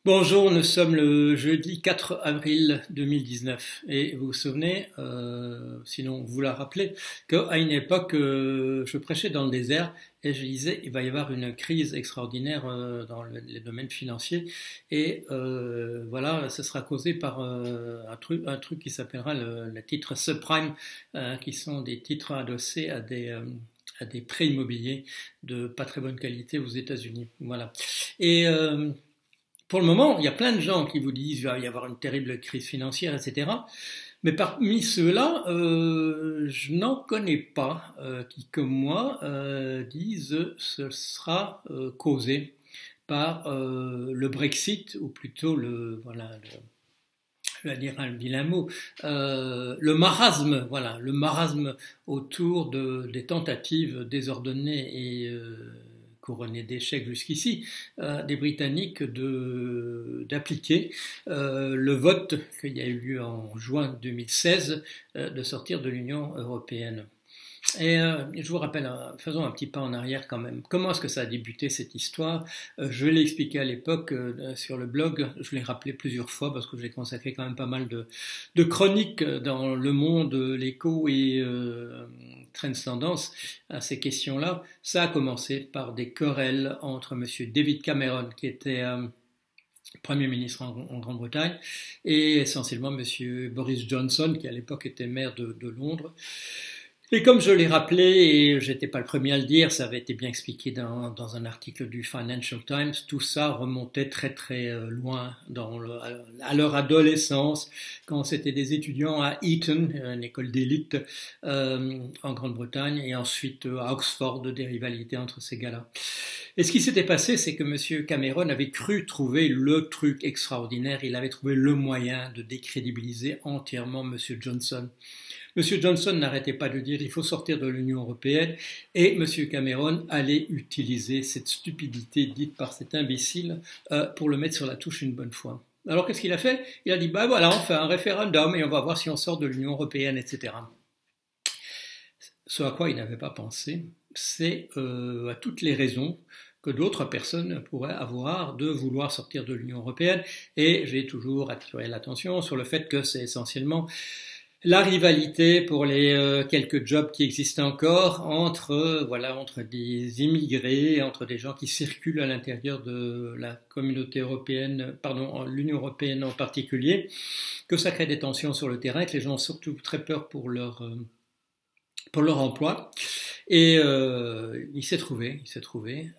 Bonjour, nous sommes le jeudi 4 avril 2019 et vous vous souvenez, sinon vous la rappelez, qu'à une époque je prêchais dans le désert et je disais il va y avoir une crise extraordinaire dans les domaines financiers et voilà, ce sera causé par un truc qui s'appellera le titre subprime, qui sont des titres adossés à des prêts immobiliers de pas très bonne qualité aux États-Unis. Voilà. Et pour le moment, il y a plein de gens qui vous disent qu'il va y avoir une terrible crise financière, etc. Mais parmi ceux-là, je n'en connais pas qui, comme moi, disent que ce sera causé par le Brexit, ou plutôt je vais dire un vilain mot, le marasme, voilà, le marasme autour des tentatives désordonnées et couronnées d'échecs jusqu'ici, des Britanniques d'appliquer le vote qu'il y a eu lieu en juin 2016 de sortir de l'Union européenne. Et je vous rappelle, faisons un petit pas en arrière quand même. Comment est-ce que ça a débuté cette histoire? Je l'ai expliqué à l'époque sur le blog, je l'ai rappelé plusieurs fois parce que j'ai consacré quand même pas mal de chroniques dans Le Monde, l'Écho et Transcendance à ces questions-là. Ça a commencé par des querelles entre Monsieur David Cameron, qui était Premier ministre en Grande-Bretagne, et essentiellement Monsieur Boris Johnson, qui à l'époque était maire de Londres. Et comme je l'ai rappelé, et j'étais pas le premier à le dire, ça avait été bien expliqué dans un article du Financial Times, tout ça remontait très très loin à leur adolescence, quand c'était des étudiants à Eton, une école d'élite en Grande-Bretagne, et ensuite à Oxford, des rivalités entre ces gars-là. Et ce qui s'était passé, c'est que M. Cameron avait cru trouver le truc extraordinaire, il avait trouvé le moyen de décrédibiliser entièrement M. Johnson. M. Johnson n'arrêtait pas de dire il faut sortir de l'Union européenne et M. Cameron allait utiliser cette stupidité dite par cet imbécile pour le mettre sur la touche une bonne fois. Alors qu'est-ce qu'il a fait? Il a dit bah voilà, on fait un référendum et on va voir si on sort de l'Union européenne, etc. Ce à quoi il n'avait pas pensé, c'est à toutes les raisons que d'autres personnes pourraient avoir de vouloir sortir de l'Union européenne. Et j'ai toujours attiré l'attention sur le fait que c'est essentiellement la rivalité pour les quelques jobs qui existent encore entre des immigrés, entre des gens qui circulent à l'intérieur de la communauté européenne, pardon, l'Union européenne en particulier, que ça crée des tensions sur le terrain, que les gens ont surtout très peur pour leur emploi. Et il s'est trouvé,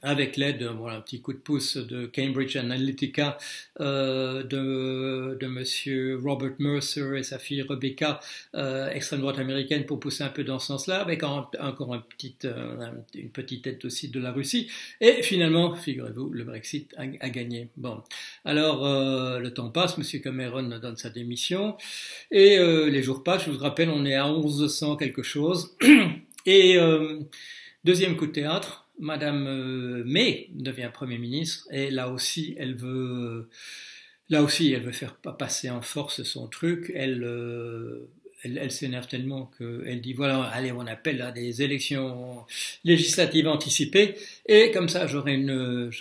avec l'aide, voilà, un petit coup de pouce de Cambridge Analytica, de monsieur Robert Mercer et sa fille Rebecca, extrême droite américaine, pour pousser un peu dans ce sens-là, avec encore une petite aide aussi de la Russie. Et finalement, figurez-vous, le Brexit a gagné. Bon, alors le temps passe, monsieur Cameron donne sa démission, et les jours passent, je vous rappelle, on est à 1100 quelque chose. Et deuxième coup de théâtre, Madame May devient Premier ministre et là aussi elle veut faire passer en force son truc. Elle s'énerve tellement qu'elle dit voilà, allez, on appelle à des élections législatives anticipées et comme ça j'aurai une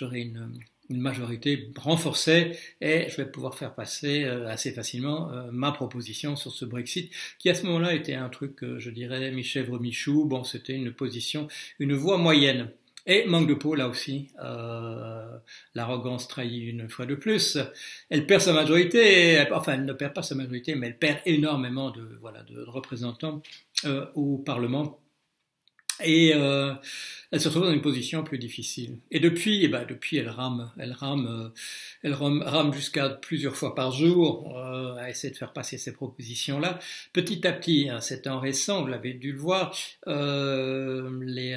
majorité renforcée et je vais pouvoir faire passer assez facilement ma proposition sur ce Brexit qui à ce moment-là était un truc, je dirais, mi-chèvre, mi-chou. Bon, c'était une position, une voie moyenne. Et manque de peau, là aussi, l'arrogance trahit une fois de plus. Elle perd sa majorité, enfin elle ne perd pas sa majorité, mais elle perd énormément de représentants au Parlement. Et elle se retrouve dans une position plus difficile. Et depuis, elle rame jusqu'à plusieurs fois par jour à essayer de faire passer ces propositions-là. Petit à petit, hein, c'est en récent, vous l'avez dû le voir, les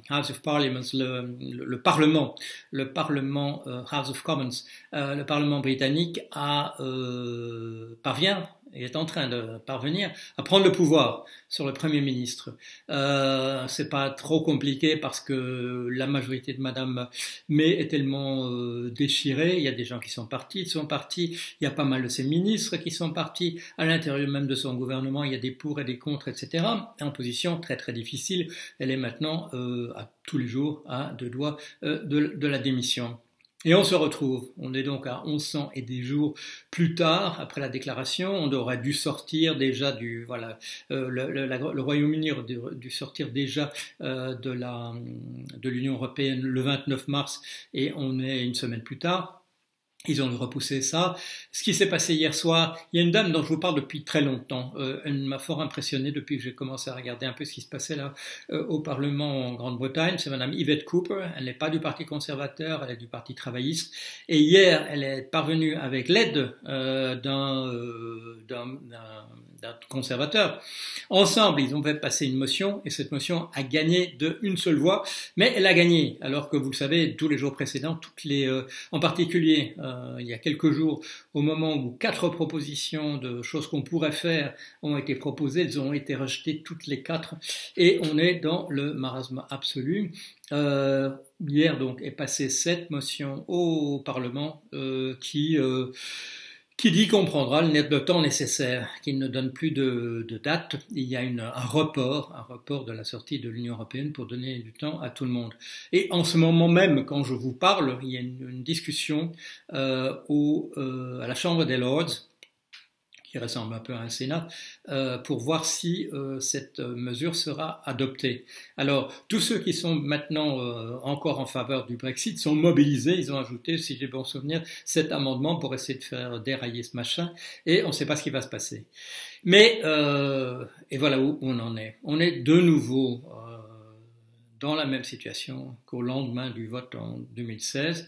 House of Parliament, le Parlement House of Commons, le Parlement britannique parvient et est en train de parvenir à prendre le pouvoir sur le Premier ministre. C'est pas trop compliqué parce que la majorité de Madame May est tellement déchirée. Il y a des gens qui sont partis, il y a pas mal de ses ministres qui sont partis. À l'intérieur même de son gouvernement, il y a des pour et des contre, etc. En position très très difficile. Elle est maintenant à tous les jours à deux doigts de la démission. Et on se retrouve, on est donc à 1100 et des jours plus tard, après la déclaration, on aurait dû sortir déjà le Royaume-Uni aurait dû sortir déjà de l'Union européenne le 29 mars, et on est une semaine plus tard. Ils ont repoussé ça. Ce qui s'est passé hier soir, il y a une dame dont je vous parle depuis très longtemps. Elle m'a fort impressionné depuis que j'ai commencé à regarder un peu ce qui se passait là au Parlement en Grande-Bretagne. C'est Madame Yvette Cooper. Elle n'est pas du Parti conservateur, elle est du Parti travailliste. Et hier, elle est parvenue avec l'aide d'un conservateur. Ensemble, ils ont fait passer une motion, et cette motion a gagné d'une seule voix, mais elle a gagné, alors que vous le savez, tous les jours précédents, en particulier il y a quelques jours, au moment où 4 propositions de choses qu'on pourrait faire ont été proposées, elles ont été rejetées toutes les 4, et on est dans le marasme absolu. Hier donc est passée cette motion au Parlement qui dit qu'on prendra le temps nécessaire, qu'il ne donne plus de date. Il y a un report de la sortie de l'Union européenne pour donner du temps à tout le monde. Et en ce moment même, quand je vous parle, il y a une discussion à la Chambre des Lords, qui ressemble un peu à un Sénat, pour voir si cette mesure sera adoptée. Alors, tous ceux qui sont maintenant encore en faveur du Brexit sont mobilisés. Ils ont ajouté, si j'ai bon souvenir, 7 amendements pour essayer de faire dérailler ce machin, et on ne sait pas ce qui va se passer. Mais, et voilà où on en est. On est de nouveau dans la même situation qu'au lendemain du vote en 2016,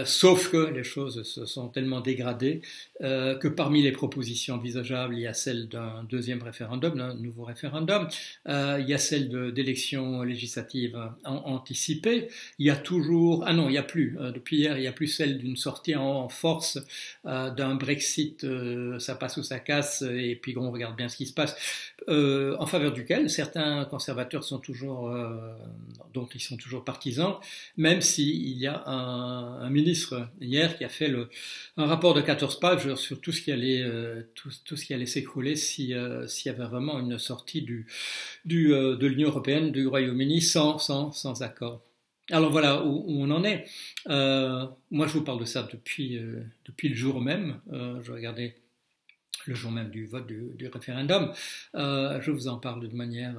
sauf que les choses se sont tellement dégradées que parmi les propositions envisageables, il y a celle d'un deuxième référendum, d'un nouveau référendum, il y a celle d'élections législatives anticipées, il y a toujours, il n'y a plus, depuis hier, il n'y a plus celle d'une sortie en force d'un Brexit, ça passe ou ça casse, et puis on regarde bien ce qui se passe, en faveur duquel certains conservateurs sont toujours, dont ils sont toujours partisans, même s'il y a un ministre hier qui a fait un rapport de 14 pages sur tout ce qui allait s'écrouler s'il y avait vraiment une sortie de l'Union européenne, du Royaume-Uni sans accord. Alors voilà où on en est. Moi je vous parle de ça depuis le jour même. Je regardais le jour même du vote du référendum. Je vous en parle de manière,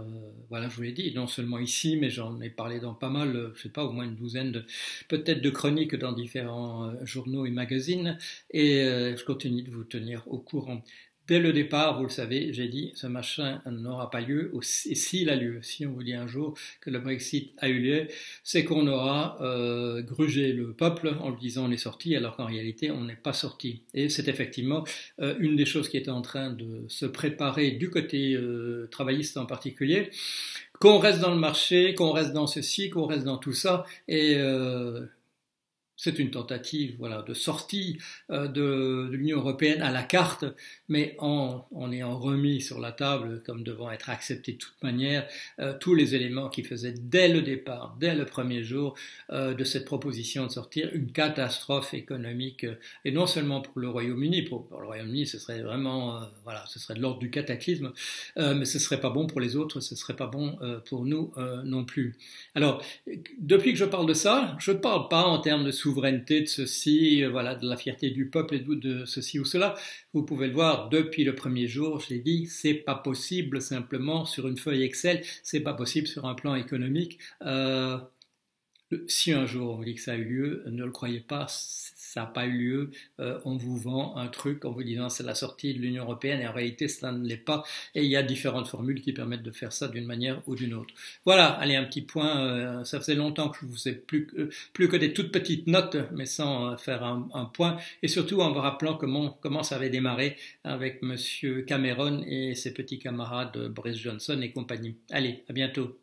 je vous l'ai dit, non seulement ici, mais j'en ai parlé dans pas mal, je sais pas, au moins une douzaine peut-être de chroniques dans différents journaux et magazines, et je continue de vous tenir au courant. Dès le départ, vous le savez, j'ai dit, ce machin n'aura pas lieu, et s'il a lieu, si on vous dit un jour que le Brexit a eu lieu, c'est qu'on aura grugé le peuple en lui disant on est sorti, alors qu'en réalité on n'est pas sorti. Et c'est effectivement une des choses qui est en train de se préparer du côté travailliste en particulier, qu'on reste dans le marché, qu'on reste dans ceci, qu'on reste dans tout ça, et c'est une tentative de sortie de l'Union européenne à la carte, mais en ayant remis sur la table, comme devant être acceptés de toute manière, tous les éléments qui faisaient dès le départ, dès le premier jour de cette proposition de sortir, une catastrophe économique, et non seulement pour le Royaume-Uni, pour le Royaume-Uni ce serait vraiment, ce serait de l'ordre du cataclysme, mais ce serait pas bon pour les autres, ce serait pas bon pour nous non plus. Alors, depuis que je parle de ça, je ne parle pas en termes de souveraineté, de ceci, de la fierté du peuple et de ceci ou cela. Vous pouvez le voir depuis le premier jour, je l'ai dit, c'est pas possible simplement sur une feuille Excel, c'est pas possible sur un plan économique. Si un jour on dit que ça a eu lieu, ne le croyez pas, ça n'a pas eu lieu, on vous vend un truc en vous disant c'est la sortie de l'Union européenne, et en réalité ça ne l'est pas, et il y a différentes formules qui permettent de faire ça d'une manière ou d'une autre. Voilà, allez, un petit point, ça faisait longtemps que je vous ai plus que des toutes petites notes, mais sans faire un point, et surtout en vous rappelant comment ça avait démarré avec Monsieur Cameron et ses petits camarades Boris Johnson et compagnie. Allez, à bientôt.